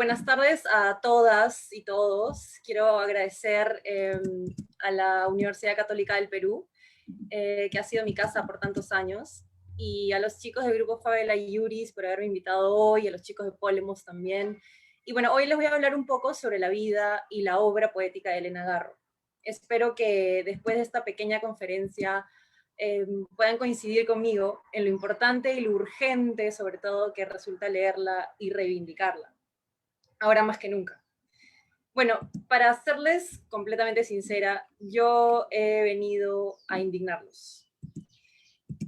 Buenas tardes a todas y todos. Quiero agradecer a la Universidad Católica del Perú, que ha sido mi casa por tantos años, y a los chicos del grupo Fabela y Yuris por haberme invitado hoy, a los chicos de Polemos también. Y bueno, hoy les voy a hablar un poco sobre la vida y la obra poética de Elena Garro. Espero que después de esta pequeña conferencia puedan coincidir conmigo en lo importante y lo urgente, sobre todo, que resulta leerla y reivindicarla, ahora más que nunca. Bueno, para serles completamente sincera, yo he venido a indignarlos.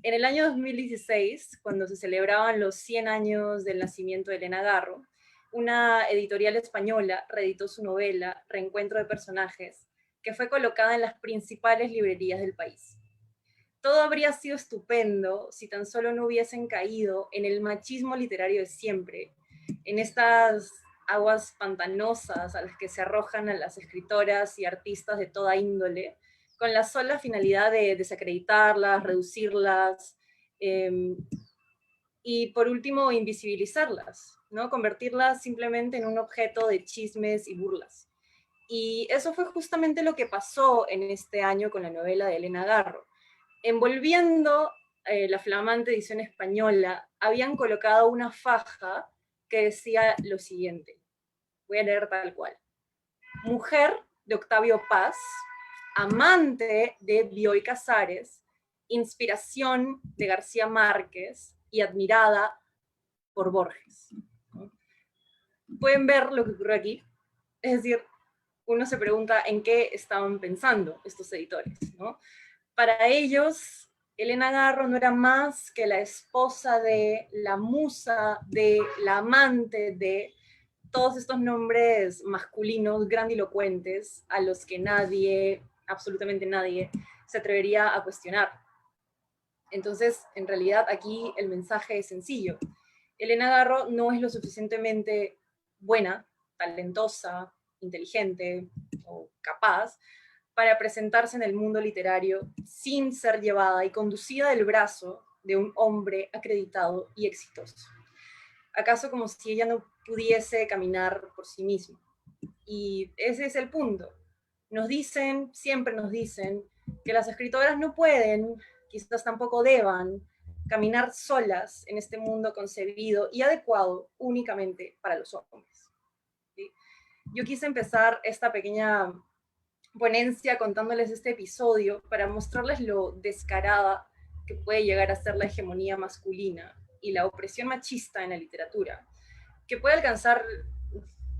En el año 2016, cuando se celebraban los 100 años del nacimiento de Elena Garro, una editorial española reeditó su novela Reencuentro de personajes, que fue colocada en las principales librerías del país. Todo habría sido estupendo si tan solo no hubiesen caído en el machismo literario de siempre, en estas aguas pantanosas a las que se arrojan a las escritoras y artistas de toda índole, con la sola finalidad de desacreditarlas, reducirlas, y por último invisibilizarlas, ¿no? Convertirlas simplemente en un objeto de chismes y burlas. Y eso fue justamente lo que pasó en este año con la novela de Elena Garro. Envolviendo la flamante edición española, habían colocado una faja que decía lo siguiente. Voy a leer tal cual. Mujer de Octavio Paz, amante de Bioy Casares, inspiración de García Márquez y admirada por Borges. Pueden ver lo que ocurrió aquí. Es decir, uno se pregunta en qué estaban pensando estos editores, ¿no? Para ellos, Elena Garro no era más que la esposa de, la musa de, la amante de, todos estos nombres masculinos grandilocuentes a los que nadie, absolutamente nadie, se atrevería a cuestionar. Entonces, en realidad aquí el mensaje es sencillo. Elena Garro no es lo suficientemente buena, talentosa, inteligente o capaz para presentarse en el mundo literario sin ser llevada y conducida del brazo de un hombre acreditado y exitoso. ¿Acaso como si ella no pudiese caminar por sí misma? Y ese es el punto. Nos dicen, siempre nos dicen, que las escritoras no pueden, quizás tampoco deban, caminar solas en este mundo concebido y adecuado únicamente para los hombres. ¿Sí? Yo quise empezar esta pequeña ponencia contándoles este episodio para mostrarles lo descarada que puede llegar a ser la hegemonía masculina y la opresión machista en la literatura, que puede alcanzar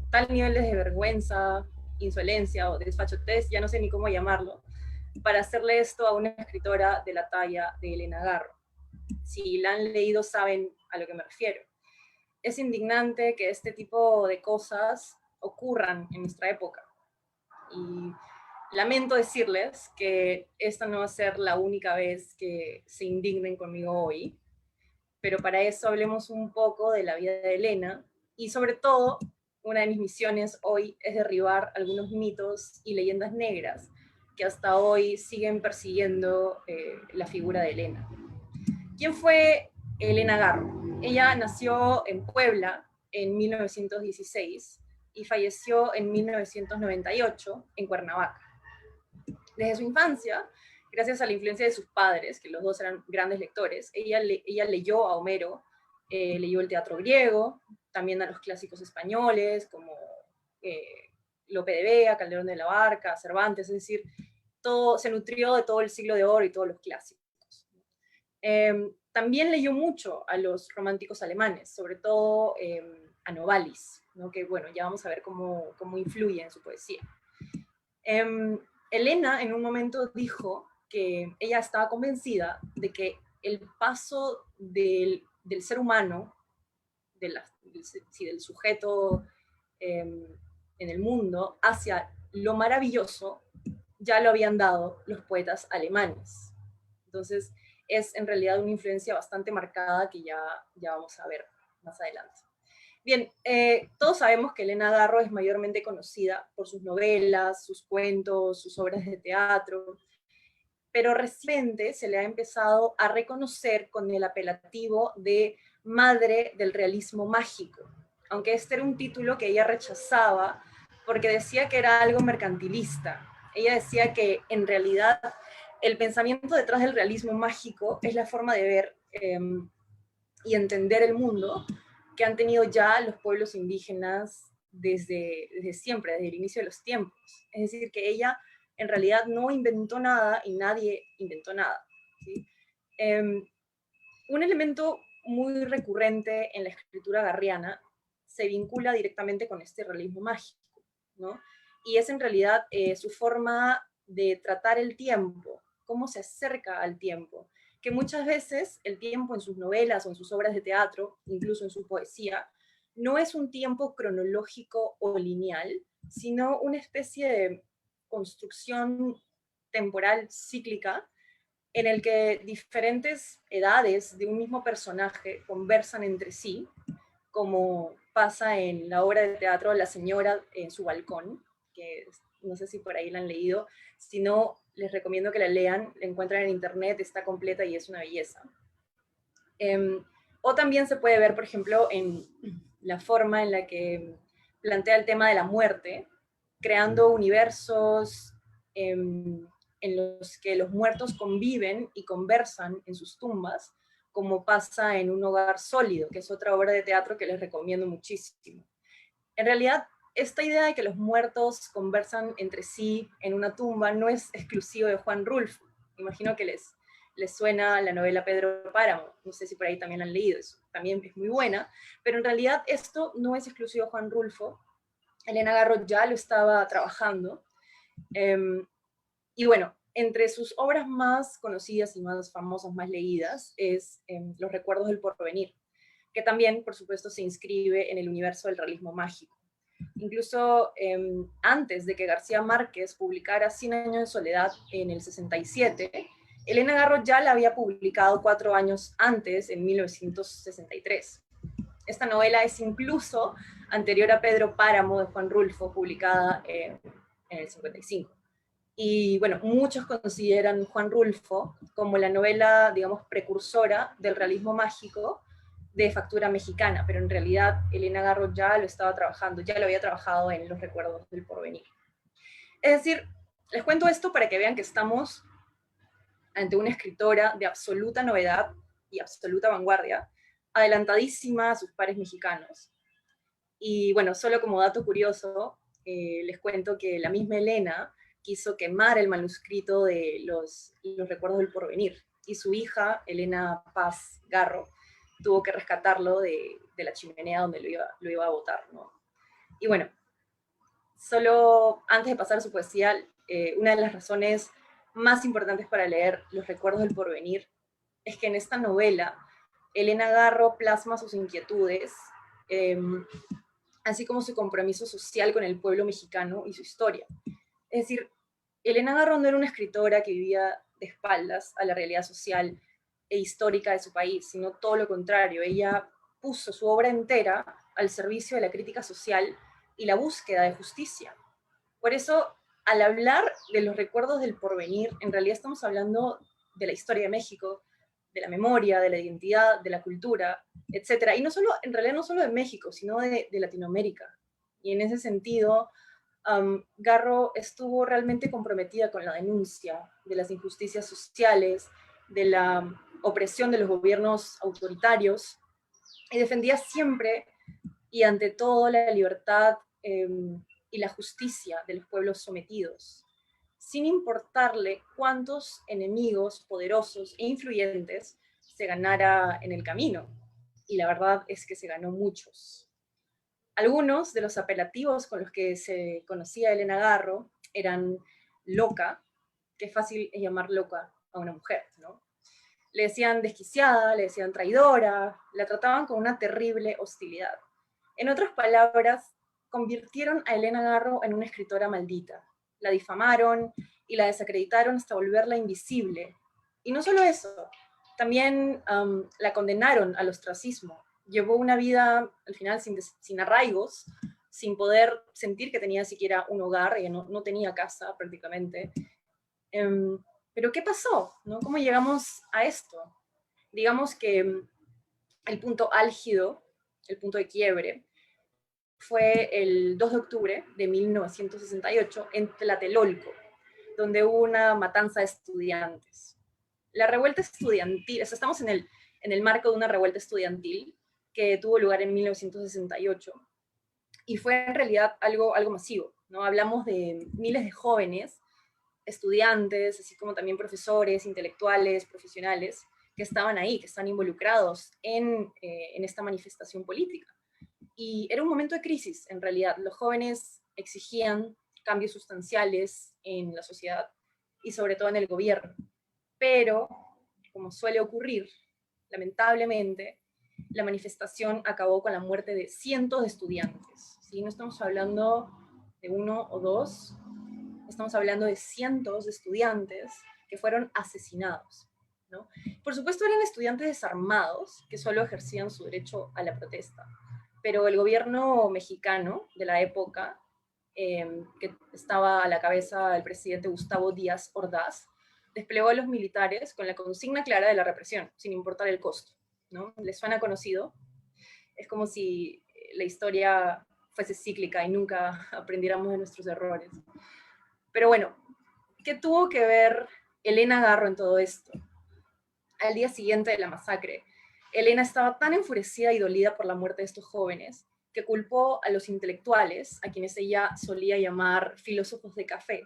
tal niveles de vergüenza, insolencia o desfachatez, ya no sé ni cómo llamarlo, para hacerle esto a una escritora de la talla de Elena Garro. Si la han leído saben a lo que me refiero. Es indignante que este tipo de cosas ocurran en nuestra época. Y lamento decirles que esta no va a ser la única vez que se indignen conmigo hoy, pero para eso hablemos un poco de la vida de Elena, y sobre todo, una de mis misiones hoy es derribar algunos mitos y leyendas negras que hasta hoy siguen persiguiendo la figura de Elena. ¿Quién fue Elena Garro? Ella nació en Puebla en 1916 y falleció en 1998 en Cuernavaca. Desde su infancia, gracias a la influencia de sus padres, que los dos eran grandes lectores, ella leyó a Homero, leyó el teatro griego, también a los clásicos españoles, como Lope de Vega, Calderón de la Barca, Cervantes, es decir, todo, se nutrió de todo el siglo de oro y todos los clásicos. También leyó mucho a los románticos alemanes, sobre todo a Novalis, ¿no? Que bueno, ya vamos a ver cómo influye en su poesía. Elena en un momento dijo que ella estaba convencida de que el paso del ser humano, del sujeto en el mundo, hacia lo maravilloso, ya lo habían dado los poetas alemanes. Entonces, es en realidad una influencia bastante marcada que ya vamos a ver más adelante. Bien, todos sabemos que Elena Garro es mayormente conocida por sus novelas, sus cuentos, sus obras de teatro, pero recientemente se le ha empezado a reconocer con el apelativo de madre del realismo mágico, aunque este era un título que ella rechazaba porque decía que era algo mercantilista. Ella decía que en realidad el pensamiento detrás del realismo mágico es la forma de ver y entender el mundo que han tenido ya los pueblos indígenas desde siempre, desde el inicio de los tiempos. Es decir, que ella en realidad no inventó nada y nadie inventó nada. ¿Sí? Un elemento muy recurrente en la escritura garriana se vincula directamente con este realismo mágico, ¿no? Y es en realidad su forma de tratar el tiempo, cómo se acerca al tiempo, que muchas veces el tiempo en sus novelas o en sus obras de teatro, incluso en su poesía, no es un tiempo cronológico o lineal, sino una especie de construcción temporal cíclica en el que diferentes edades de un mismo personaje conversan entre sí, como pasa en la obra de teatro La señora en su balcón, que no sé si por ahí la han leído, si no, les recomiendo que la lean, la encuentran en internet, está completa y es una belleza. O también se puede ver, por ejemplo, en la forma en la que plantea el tema de la muerte, creando universos en los que los muertos conviven y conversan en sus tumbas, como pasa en Un hogar sólido, que es otra obra de teatro que les recomiendo muchísimo. En realidad, esta idea de que los muertos conversan entre sí en una tumba no es exclusivo de Juan Rulfo. Imagino que les suena la novela Pedro Páramo, no sé si por ahí también la han leído, eso también es muy buena, pero en realidad esto no es exclusivo de Juan Rulfo, Elena Garro ya lo estaba trabajando, y bueno, entre sus obras más conocidas y más famosas, más leídas, es Los recuerdos del porvenir, que también, por supuesto, se inscribe en el universo del realismo mágico. Incluso antes de que García Márquez publicara Cien años de soledad en el 67, Elena Garro ya la había publicado 4 años antes, en 1963. Esta novela es incluso anterior a Pedro Páramo de Juan Rulfo, publicada en el 55. Y bueno, muchos consideran Juan Rulfo como la novela, digamos, precursora del realismo mágico de factura mexicana, pero en realidad Elena Garro ya lo estaba trabajando, ya lo había trabajado en Los recuerdos del porvenir. Es decir, les cuento esto para que vean que estamos ante una escritora de absoluta novedad y absoluta vanguardia, adelantadísima a sus pares mexicanos. Y bueno, solo como dato curioso, les cuento que la misma Elena quiso quemar el manuscrito de los recuerdos del porvenir, y su hija, Elena Paz Garro, tuvo que rescatarlo de la chimenea donde lo iba a botar, ¿no? Y bueno, solo antes de pasar a su poesía, una de las razones más importantes para leer Los recuerdos del porvenir es que en esta novela Elena Garro plasma sus inquietudes, así como su compromiso social con el pueblo mexicano y su historia. Es decir, Elena Garro no era una escritora que vivía de espaldas a la realidad social e histórica de su país, sino todo lo contrario. Ella puso su obra entera al servicio de la crítica social y la búsqueda de justicia. Por eso, al hablar de los recuerdos del porvenir, en realidad estamos hablando de la historia de México, de la memoria, de la identidad, de la cultura, etcétera. Y no solo, en realidad no solo de México, sino de Latinoamérica. Y en ese sentido, Garro estuvo realmente comprometida con la denuncia de las injusticias sociales, de la opresión de los gobiernos autoritarios, y defendía siempre y ante todo la libertad y la justicia de los pueblos sometidos, sin importarle cuántos enemigos poderosos e influyentes se ganara en el camino. Y la verdad es que se ganó muchos. Algunos de los apelativos con los que se conocía a Elena Garro eran loca, que fácil es llamar loca a una mujer, ¿no? Le decían desquiciada, le decían traidora, la trataban con una terrible hostilidad. En otras palabras, convirtieron a Elena Garro en una escritora maldita. La difamaron y la desacreditaron hasta volverla invisible. Y no solo eso, también la condenaron al ostracismo. Llevó una vida, al final, sin arraigos, sin poder sentir que tenía siquiera un hogar, ella no tenía casa prácticamente. Pero ¿qué pasó? ¿No? ¿Cómo llegamos a esto? Digamos que el punto álgido, el punto de quiebre, fue el 2 de octubre de 1968 en Tlatelolco, donde hubo una matanza de estudiantes. La revuelta estudiantil, o sea, estamos en el marco de una revuelta estudiantil que tuvo lugar en 1968 y fue en realidad algo masivo, ¿no? Hablamos de miles de jóvenes, estudiantes, así como también profesores, intelectuales, profesionales, que estaban ahí, que están involucrados en esta manifestación política. Y era un momento de crisis, en realidad. Los jóvenes exigían cambios sustanciales en la sociedad y sobre todo en el gobierno. Pero, como suele ocurrir, lamentablemente, la manifestación acabó con la muerte de cientos de estudiantes. ¿Sí? No estamos hablando de uno o dos, estamos hablando de cientos de estudiantes que fueron asesinados, ¿no? Por supuesto eran estudiantes desarmados que solo ejercían su derecho a la protesta, pero el gobierno mexicano de la época, que estaba a la cabeza del presidente Gustavo Díaz Ordaz, desplegó a los militares con la consigna clara de la represión, sin importar el costo, ¿no? ¿Les suena conocido? Es como si la historia fuese cíclica y nunca aprendiéramos de nuestros errores. Pero bueno, ¿qué tuvo que ver Elena Garro en todo esto? Al día siguiente de la masacre, Elena estaba tan enfurecida y dolida por la muerte de estos jóvenes que culpó a los intelectuales, a quienes ella solía llamar filósofos de café,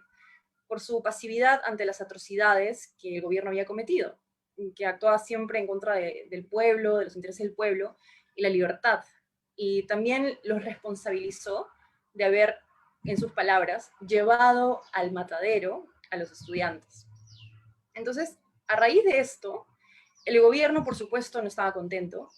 por su pasividad ante las atrocidades que el gobierno había cometido, que actuaba siempre en contra del pueblo, de los intereses del pueblo y la libertad. Y también los responsabilizó de haber, en sus palabras, llevado al matadero a los estudiantes. Entonces, a raíz de esto, el gobierno, por supuesto, no estaba contento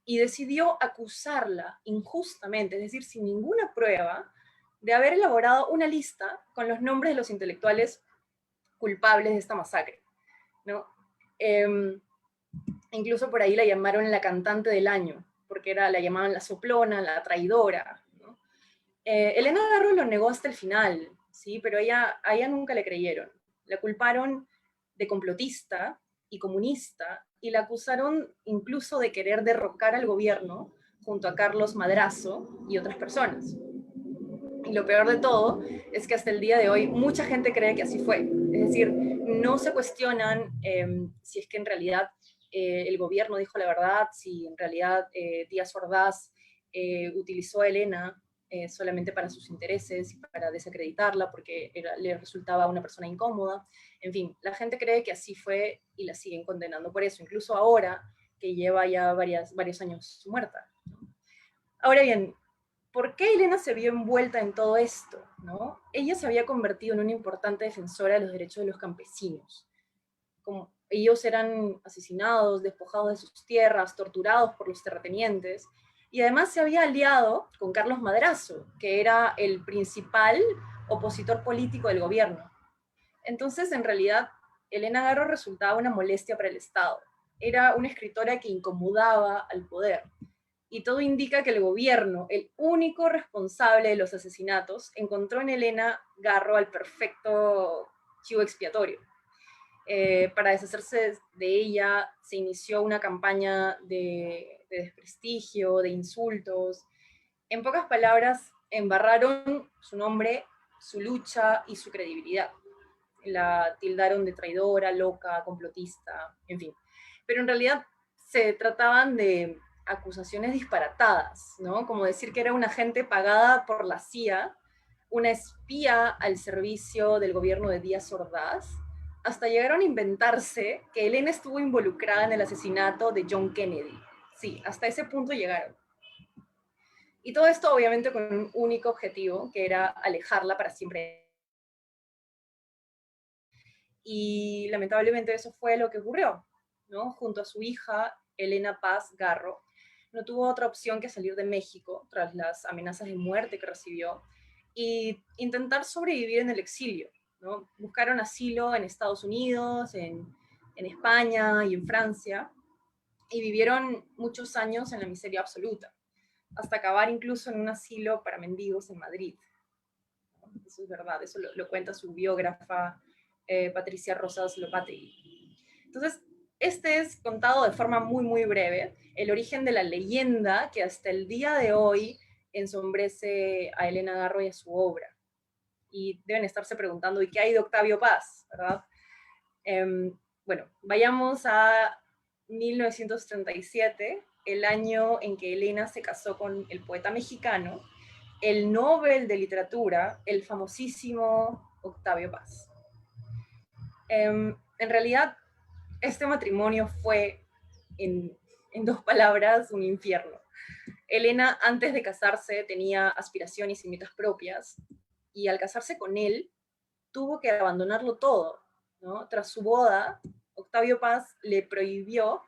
y decidió acusarla injustamente, es decir, sin ninguna prueba, de haber elaborado una lista con los nombres de los intelectuales culpables de esta masacre, ¿no? Incluso por ahí la llamaron la cantante del año, porque la llamaban la soplona, la traidora, ¿no? Elena Garro lo negó hasta el final, ¿sí? Pero a ella nunca le creyeron. La culparon de complotista y comunista y la acusaron incluso de querer derrocar al gobierno junto a Carlos Madrazo y otras personas. Y lo peor de todo es que hasta el día de hoy mucha gente cree que así fue. Es decir, no se cuestionan si es que en realidad el gobierno dijo la verdad, si en realidad Díaz Ordaz utilizó a Elena solamente para sus intereses y para desacreditarla porque le resultaba una persona incómoda. En fin, la gente cree que así fue y la siguen condenando por eso, incluso ahora que lleva ya varios años muerta. Ahora bien, ¿por qué Elena se vio envuelta en todo esto? ¿No? Ella se había convertido en una importante defensora de los derechos de los campesinos. Como ellos eran asesinados, despojados de sus tierras, torturados por los terratenientes, y además se había aliado con Carlos Madrazo, que era el principal opositor político del gobierno. Entonces, en realidad, Elena Garro resultaba una molestia para el Estado. Era una escritora que incomodaba al poder. Y todo indica que el gobierno, el único responsable de los asesinatos, encontró en Elena Garro al perfecto chivo expiatorio. Para deshacerse de ella se inició una campaña de desprestigio, de insultos. En pocas palabras, embarraron su nombre, su lucha y su credibilidad. La tildaron de traidora, loca, complotista, en fin. Pero en realidad se trataban de acusaciones disparatadas, ¿no? Como decir que era una agente pagada por la CIA, una espía al servicio del gobierno de Díaz Ordaz, hasta llegaron a inventarse que Elena estuvo involucrada en el asesinato de John Kennedy. Sí, hasta ese punto llegaron. Y todo esto obviamente con un único objetivo, que era alejarla para siempre. Y lamentablemente eso fue lo que ocurrió, ¿no? Junto a su hija, Elena Paz Garro, no tuvo otra opción que salir de México tras las amenazas de muerte que recibió y intentar sobrevivir en el exilio, ¿no? Buscaron asilo en Estados Unidos, en España y en Francia, y vivieron muchos años en la miseria absoluta, hasta acabar incluso en un asilo para mendigos en Madrid. Eso es verdad, eso lo cuenta su biógrafa Patricia Rosas Lopategui. Entonces, este es contado de forma muy, muy breve, el origen de la leyenda que hasta el día de hoy ensombrece a Elena Garro y a su obra. Y deben estarse preguntando, ¿y qué hay de Octavio Paz? ¿Verdad? Bueno, vayamos a 1937, el año en que Elena se casó con el poeta mexicano, el Nobel de Literatura, el famosísimo Octavio Paz. En realidad, este matrimonio fue, en dos palabras, un infierno. Elena, antes de casarse, tenía aspiraciones y metas propias, y al casarse con él, tuvo que abandonarlo todo, ¿no? Tras su boda, Octavio Paz le prohibió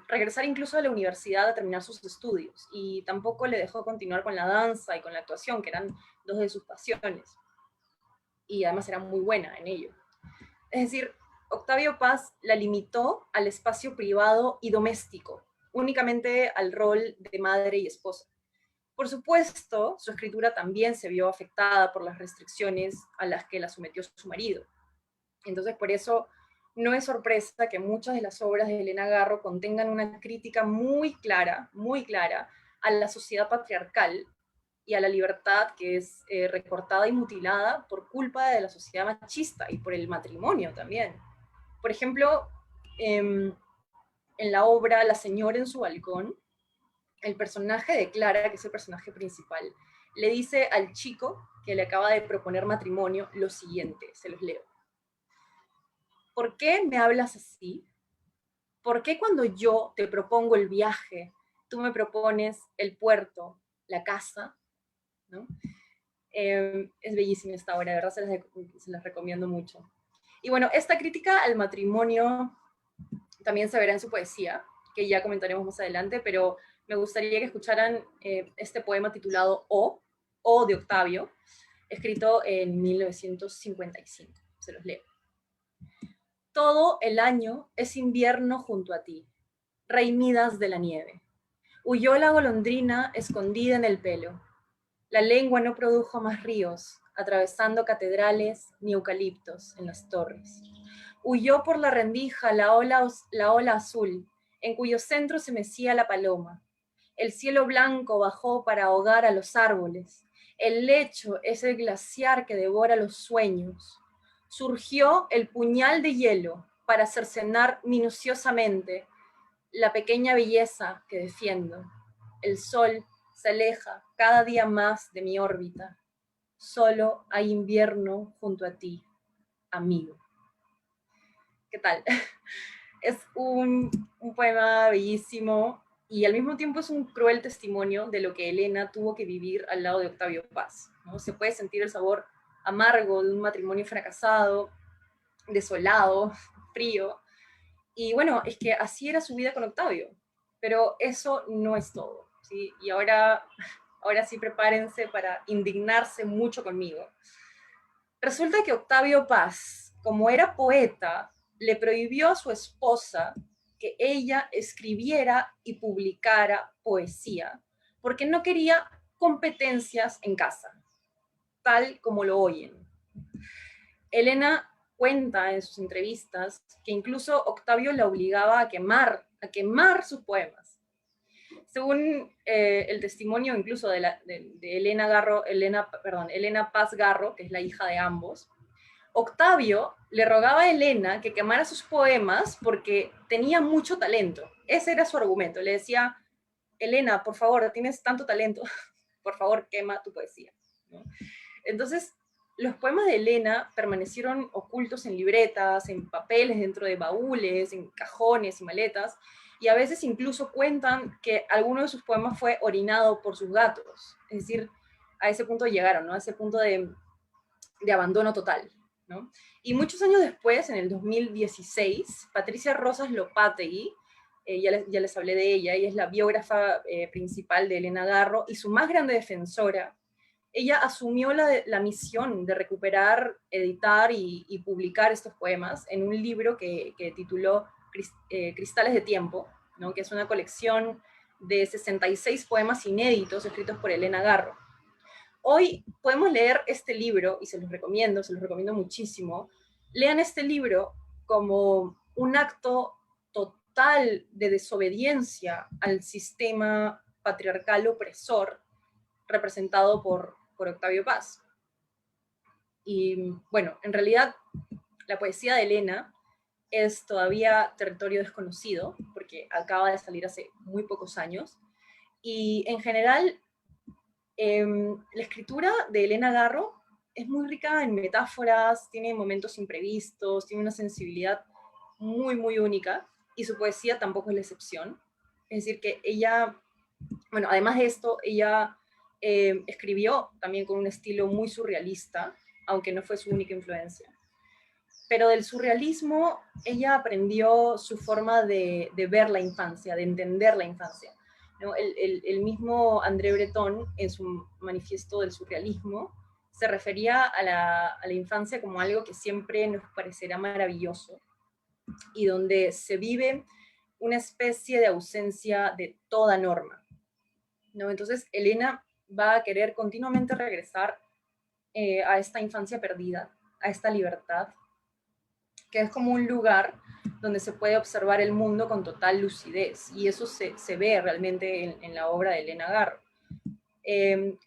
regresar incluso a la universidad a terminar sus estudios, y tampoco le dejó continuar con la danza y con la actuación, que eran dos de sus pasiones, y además era muy buena en ello. Es decir, Octavio Paz la limitó al espacio privado y doméstico, únicamente al rol de madre y esposa. Por supuesto, su escritura también se vio afectada por las restricciones a las que la sometió su marido. Entonces, por eso no es sorpresa que muchas de las obras de Elena Garro contengan una crítica muy clara a la sociedad patriarcal y a la libertad que es recortada y mutilada por culpa de la sociedad machista y por el matrimonio también. Por ejemplo, en la obra La señora en su balcón, el personaje de Clara, que es el personaje principal, le dice al chico que le acaba de proponer matrimonio lo siguiente, se los leo. ¿Por qué me hablas así? ¿Por qué cuando yo te propongo el viaje, tú me propones el puerto, la casa? ¿No? Es bellísima esta obra, de verdad se las recomiendo mucho. Y bueno, esta crítica al matrimonio también se verá en su poesía, que ya comentaremos más adelante, pero me gustaría que escucharan este poema titulado O de Octavio, escrito en 1955. Se los leo. Todo el año es invierno junto a ti, reinidas de la nieve. Huyó la golondrina escondida en el pelo. La lengua no produjo más ríos, atravesando catedrales ni eucaliptos en las torres. Huyó por la rendija la ola azul, en cuyo centro se mecía la paloma. El cielo blanco bajó para ahogar a los árboles. El lecho es el glaciar que devora los sueños. Surgió el puñal de hielo para cercenar minuciosamente la pequeña belleza que defiendo. El sol se aleja cada día más de mi órbita. Solo hay invierno junto a ti, amigo. ¿Qué tal? Es un poema bellísimo y al mismo tiempo es un cruel testimonio de lo que Elena tuvo que vivir al lado de Octavio Paz, ¿no? Se puede sentir el sabor amargo de un matrimonio fracasado, desolado, frío, y bueno, es que así era su vida con Octavio, pero eso no es todo, ¿sí? Y ahora sí prepárense para indignarse mucho conmigo. Resulta que Octavio Paz, como era poeta, le prohibió a su esposa que ella escribiera y publicara poesía, porque no quería competencias en casa, tal como lo oyen. Elena cuenta en sus entrevistas que incluso Octavio la obligaba a quemar sus poemas. Según el testimonio incluso de Elena Paz Garro, que es la hija de ambos, Octavio le rogaba a Elena que quemara sus poemas porque tenía mucho talento. Ese era su argumento. Le decía, Elena, por favor, tienes tanto talento, por favor, quema tu poesía, ¿no? Entonces, los poemas de Elena permanecieron ocultos en libretas, en papeles dentro de baúles, en cajones y maletas, y a veces incluso cuentan que alguno de sus poemas fue orinado por sus gatos. Es decir, a ese punto llegaron, ¿no? A ese punto de abandono total, ¿no? Y muchos años después, en el 2016, Patricia Rosas Lopategui, ya les hablé de ella es la biógrafa principal de Elena Garro y su más grande defensora. Ella asumió la misión de recuperar, editar y publicar estos poemas en un libro que tituló Cristales de Tiempo, ¿no? Que es una colección de 66 poemas inéditos escritos por Elena Garro. Hoy podemos leer este libro, y se los recomiendo muchísimo. Lean este libro como un acto total de desobediencia al sistema patriarcal opresor, representado por Octavio Paz. Y bueno, en realidad la poesía de Elena es todavía territorio desconocido, porque acaba de salir hace muy pocos años, y en general la escritura de Elena Garro es muy rica en metáforas, tiene momentos imprevistos, tiene una sensibilidad muy, muy única, y su poesía tampoco es la excepción. Es decir, que ella, bueno, además de esto, ella escribió también con un estilo muy surrealista, aunque no fue su única influencia. Pero del surrealismo ella aprendió su forma de ver la infancia, de entender la infancia, ¿no? El mismo André Breton, en su manifiesto del surrealismo, se refería a la infancia como algo que siempre nos parecerá maravilloso y donde se vive una especie de ausencia de toda norma, ¿no? Entonces Elena va a querer continuamente regresar a esta infancia perdida, a esta libertad, que es como un lugar donde se puede observar el mundo con total lucidez, y eso se ve realmente en la obra de Elena Garro.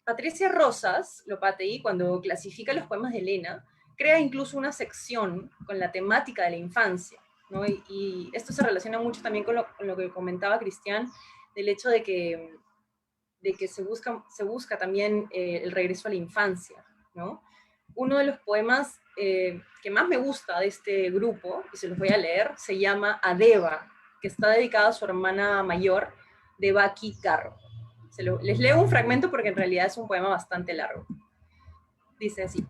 Patricia Rosas Lopategui, cuando clasifica los poemas de Elena, crea incluso una sección con la temática de la infancia, ¿no? Y esto se relaciona mucho también con lo que comentaba Cristian, del hecho de que se busca también el regreso a la infancia, ¿no? Uno de los poemas que más me gusta de este grupo, y se los voy a leer, se llama Adeba, que está dedicado a su hermana mayor, Devaki Garro. Les leo un fragmento porque en realidad es un poema bastante largo. Dice así: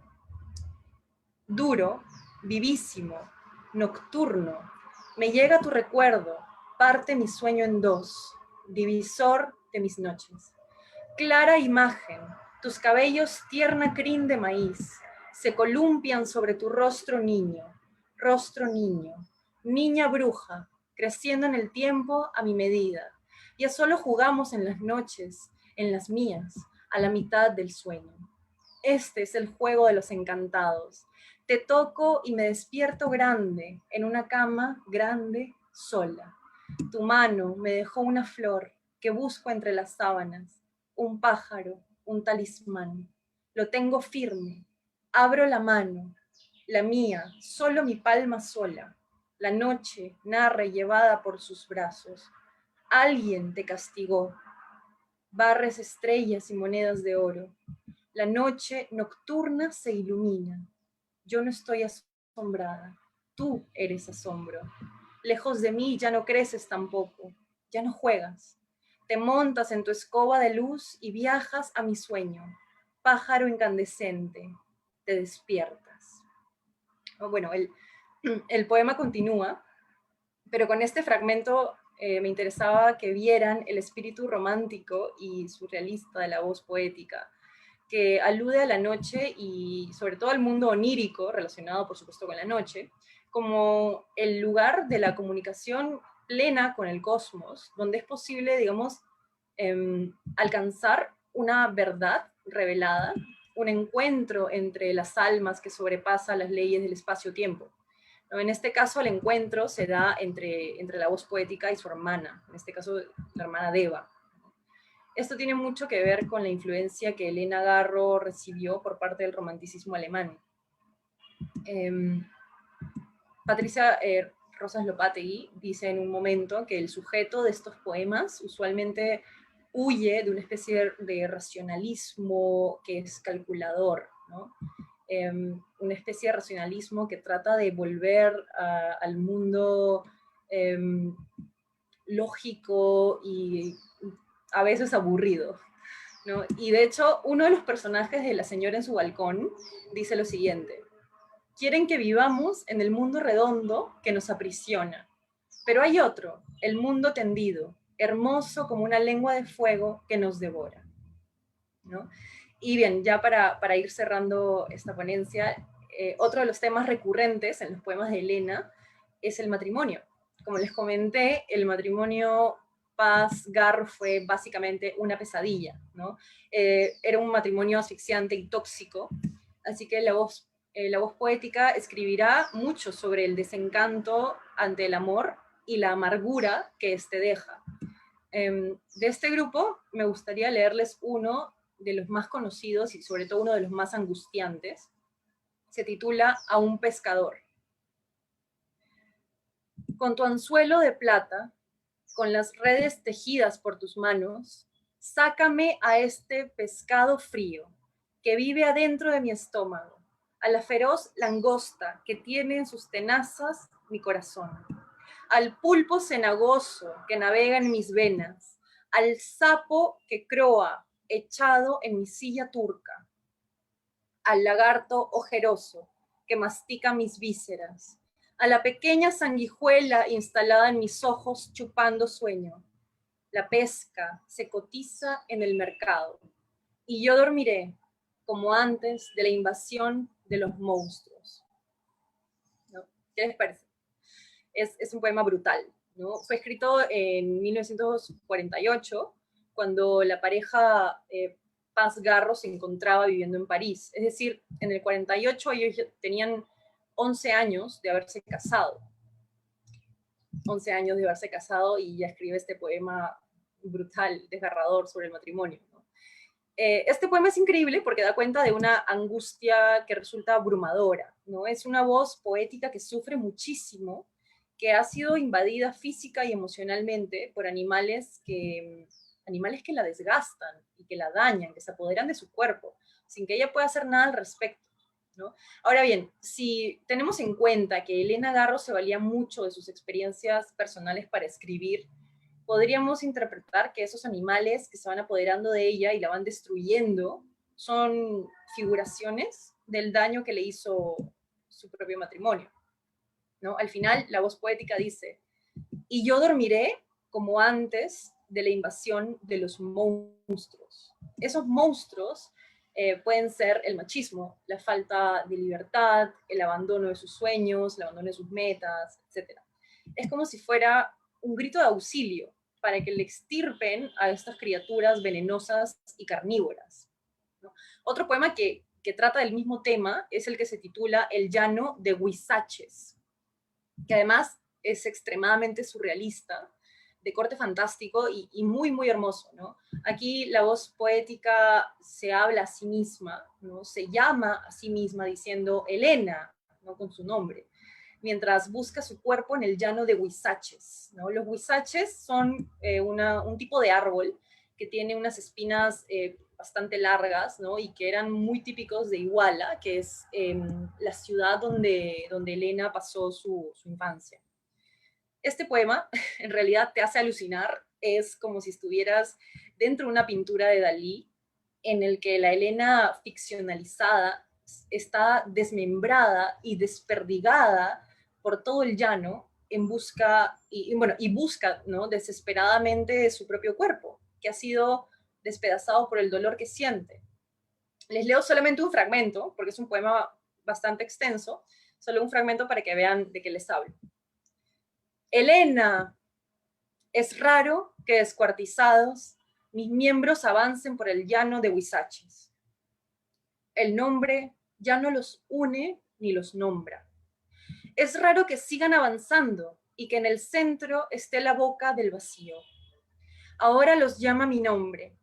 duro, vivísimo, nocturno, me llega tu recuerdo, parte mi sueño en dos, divisor de mis noches. Clara imagen, tus cabellos tierna crin de maíz, se columpian sobre tu rostro niño, niña bruja, creciendo en el tiempo a mi medida. Ya solo jugamos en las noches, en las mías, a la mitad del sueño. Este es el juego de los encantados. Te toco y me despierto grande, en una cama grande, sola. Tu mano me dejó una flor que busco entre las sábanas, un pájaro, un talismán. Lo tengo firme. Abro la mano, la mía, solo mi palma sola. La noche narra llevada por sus brazos. Alguien te castigó. Barres estrellas y monedas de oro. La noche nocturna se ilumina. Yo no estoy asombrada. Tú eres asombro. Lejos de mí ya no creces tampoco. Ya no juegas. Te montas en tu escoba de luz y viajas a mi sueño. Pájaro incandescente, te despiertas. Bueno, el poema continúa, pero con este fragmento me interesaba que vieran el espíritu romántico y surrealista de la voz poética, que alude a la noche y sobre todo al mundo onírico, relacionado por supuesto con la noche, como el lugar de la comunicación plena con el cosmos, donde es posible, digamos, alcanzar una verdad revelada, un encuentro entre las almas que sobrepasa las leyes del espacio-tiempo. ¿No? En este caso, el encuentro se da entre la voz poética y su hermana, en este caso, la hermana Deva. Esto tiene mucho que ver con la influencia que Elena Garro recibió por parte del romanticismo alemán. Patricia Rosas Lopategui dice en un momento que el sujeto de estos poemas usualmente huye de una especie de racionalismo que es calculador, ¿no? Una especie de racionalismo que trata de volver al mundo lógico y a veces aburrido, ¿no? Y de hecho, uno de los personajes de La señora en su balcón dice lo siguiente: quieren que vivamos en el mundo redondo que nos aprisiona, pero hay otro, el mundo tendido, hermoso como una lengua de fuego que nos devora, ¿no? Y bien, ya para ir cerrando esta ponencia, otro de los temas recurrentes en los poemas de Elena es el matrimonio. Como les comenté, el matrimonio Paz-Garro fue básicamente una pesadilla, ¿no? Era un matrimonio asfixiante y tóxico, así que la voz poética escribirá mucho sobre el desencanto ante el amor y la amargura que éste deja. De este grupo me gustaría leerles uno de los más conocidos y sobre todo uno de los más angustiantes. Se titula A un pescador. Con tu anzuelo de plata, con las redes tejidas por tus manos, sácame a este pescado frío que vive adentro de mi estómago, a la feroz langosta que tiene en sus tenazas mi corazón, al pulpo cenagoso que navega en mis venas, al sapo que croa echado en mi silla turca, al lagarto ojeroso que mastica mis vísceras, a la pequeña sanguijuela instalada en mis ojos chupando sueño. La pesca se cotiza en el mercado y yo dormiré como antes de la invasión de los monstruos. ¿No? ¿Qué les parece? Es un poema brutal, ¿no? Fue escrito en 1948, cuando la pareja Paz Garro se encontraba viviendo en París. Es decir, en el 48 ellos tenían 11 años de haberse casado. 11 años de haberse casado y ya escribe este poema brutal, desgarrador sobre el matrimonio. ¿No? Este poema es increíble porque da cuenta de una angustia que resulta abrumadora, ¿no? Es una voz poética que sufre muchísimo, que ha sido invadida física y emocionalmente por animales que la desgastan y que la dañan, que se apoderan de su cuerpo, sin que ella pueda hacer nada al respecto, ¿no? Ahora bien, si tenemos en cuenta que Helena Garro se valía mucho de sus experiencias personales para escribir, podríamos interpretar que esos animales que se van apoderando de ella y la van destruyendo son figuraciones del daño que le hizo su propio matrimonio, ¿no? Al final, la voz poética dice, y yo dormiré como antes de la invasión de los monstruos. Esos monstruos pueden ser el machismo, la falta de libertad, el abandono de sus sueños, el abandono de sus metas, etc. Es como si fuera un grito de auxilio para que le extirpen a estas criaturas venenosas y carnívoras, ¿no? Otro poema que trata del mismo tema es el que se titula El llano de Huizaches, que además es extremadamente surrealista, de corte fantástico y muy, muy hermoso, ¿no? Aquí la voz poética se habla a sí misma, ¿no? Se llama a sí misma diciendo Helena, ¿no? Con su nombre, mientras busca su cuerpo en el llano de huizaches, ¿no? Los huizaches son un tipo de árbol que tiene unas espinas bastante largas, ¿no? Y que eran muy típicos de Iguala, que es la ciudad donde Helena pasó su infancia. Este poema en realidad te hace alucinar, es como si estuvieras dentro de una pintura de Dalí, en el que la Helena ficcionalizada está desmembrada y desperdigada por todo el llano en busca, y busca, ¿no? Desesperadamente su propio cuerpo, que ha sido despedazado por el dolor que siente. Les leo solamente un fragmento, porque es un poema bastante extenso, solo un fragmento para que vean de qué les hablo. Helena, es raro que descuartizados mis miembros avancen por el llano de Huizaches. El nombre ya no los une ni los nombra. Es raro que sigan avanzando y que en el centro esté la boca del vacío. Ahora los llama mi nombre.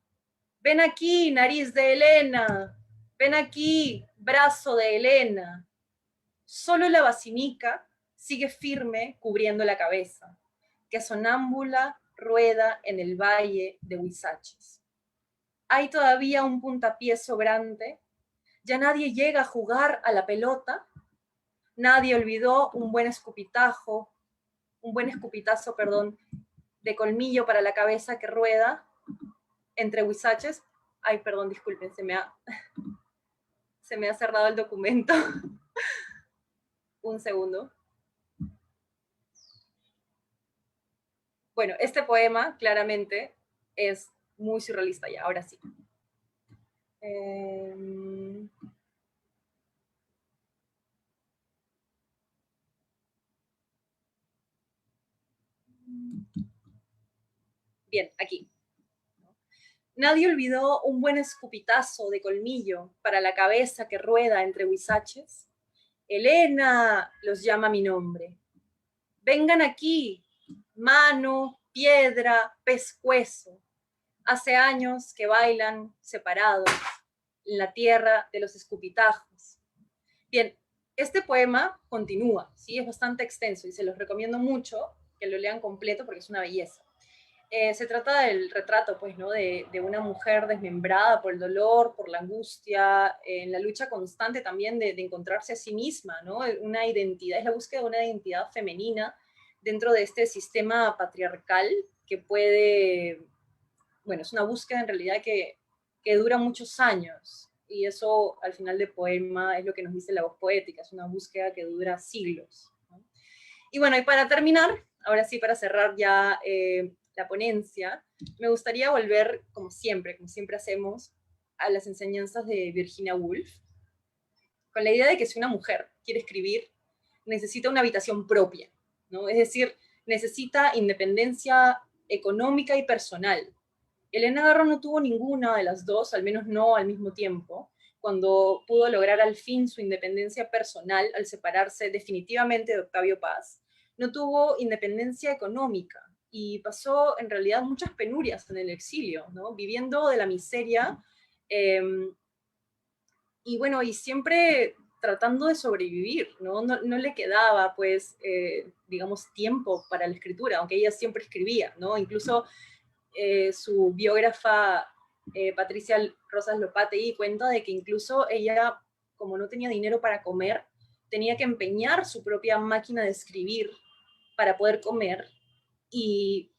Ven aquí, nariz de Helena. Ven aquí, brazo de Helena. Solo la basinica sigue firme cubriendo la cabeza, que sonámbula rueda en el valle de Huizaches. Hay todavía un puntapié sobrante. Ya nadie llega a jugar a la pelota. Nadie olvidó un buen escupitazo, de colmillo para la cabeza que rueda entre Huizaches. Ay, perdón, disculpen, se me ha cerrado el documento. Un segundo. Bueno, este poema claramente es muy surrealista ya, ahora sí. Bien, aquí. Nadie olvidó un buen escupitazo de colmillo para la cabeza que rueda entre Huizaches. Helena los llama mi nombre. Vengan aquí, mano, piedra, pescuezo. Hace años que bailan separados en la tierra de los escupitajos. Bien, este poema continúa, ¿sí? Es bastante extenso y se los recomiendo mucho que lo lean completo porque es una belleza. Se trata del retrato, pues, ¿no? De una mujer desmembrada por el dolor, por la angustia, en la lucha constante también de encontrarse a sí misma, ¿no? Una identidad, es la búsqueda de una identidad femenina dentro de este sistema patriarcal que puede, bueno, es una búsqueda en realidad que dura muchos años, y eso al final del poema es lo que nos dice la voz poética, es una búsqueda que dura siglos, ¿no? Y bueno, y para terminar, ahora sí, para cerrar ya la ponencia, me gustaría volver, como siempre hacemos, a las enseñanzas de Virginia Woolf, con la idea de que si una mujer quiere escribir, necesita una habitación propia, ¿no? Es decir, necesita independencia económica y personal. Helena Garro no tuvo ninguna de las dos, al menos no al mismo tiempo, cuando pudo lograr al fin su independencia personal al separarse definitivamente de Octavio Paz. No tuvo independencia económica y pasó en realidad muchas penurias en el exilio, ¿no? Viviendo de la miseria, eh, y bueno, y siempre tratando de sobrevivir, ¿no? No le quedaba, pues, digamos, tiempo para la escritura, aunque ella siempre escribía, ¿no? Incluso su biógrafa Patricia Rosas Lopategui cuenta de que incluso ella, como no tenía dinero para comer, tenía que empeñar su propia máquina de escribir para poder comer, y,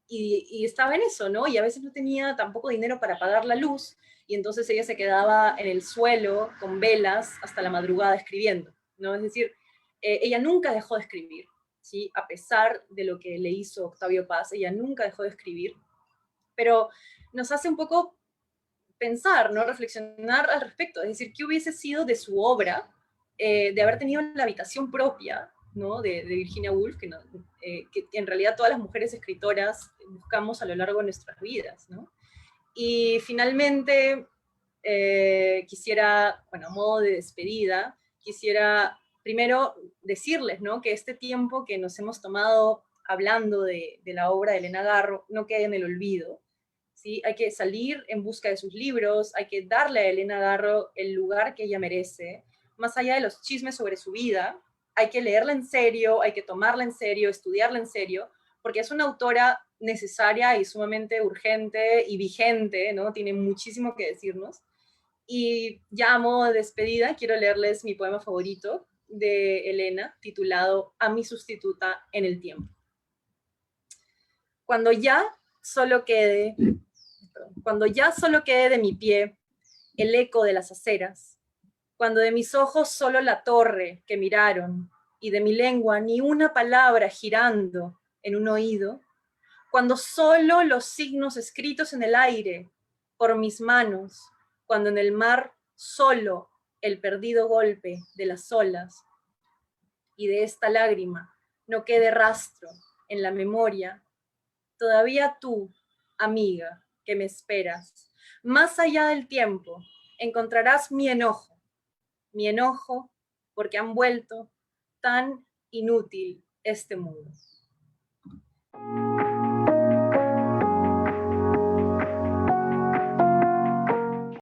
y estaba en eso, ¿no? Y a veces no tenía tampoco dinero para pagar la luz, y entonces ella se quedaba en el suelo con velas hasta la madrugada escribiendo, ¿no? Es decir, ella nunca dejó de escribir, ¿sí? A pesar de lo que le hizo Octavio Paz, ella nunca dejó de escribir, pero nos hace un poco pensar, ¿no? Reflexionar al respecto, es decir, ¿qué hubiese sido de su obra de haber tenido la habitación propia, ¿no? De Virginia Woolf, que en realidad todas las mujeres escritoras buscamos a lo largo de nuestras vidas, ¿no? Y finalmente, quisiera, bueno, a modo de despedida, quisiera primero decirles, ¿no? Que este tiempo que nos hemos tomado hablando de la obra de Helena Garro no quede en el olvido, ¿sí? Hay que salir en busca de sus libros, hay que darle a Helena Garro el lugar que ella merece, más allá de los chismes sobre su vida, hay que leerla en serio, hay que tomarla en serio, estudiarla en serio, porque es una autora necesaria y sumamente urgente y vigente, ¿no? Tiene muchísimo que decirnos. Y ya a modo de despedida, quiero leerles mi poema favorito de Helena, titulado A mi sustituta en el tiempo. Cuando ya solo quede Cuando ya solo quede de mi pie el eco de las aceras, cuando de mis ojos solo la torre que miraron y de mi lengua ni una palabra girando en un oído, cuando solo los signos escritos en el aire por mis manos, cuando en el mar solo el perdido golpe de las olas y de esta lágrima no quede rastro en la memoria, todavía tú, amiga, que me esperas, más allá del tiempo, encontrarás mi enojo porque han vuelto tan inútil este mundo.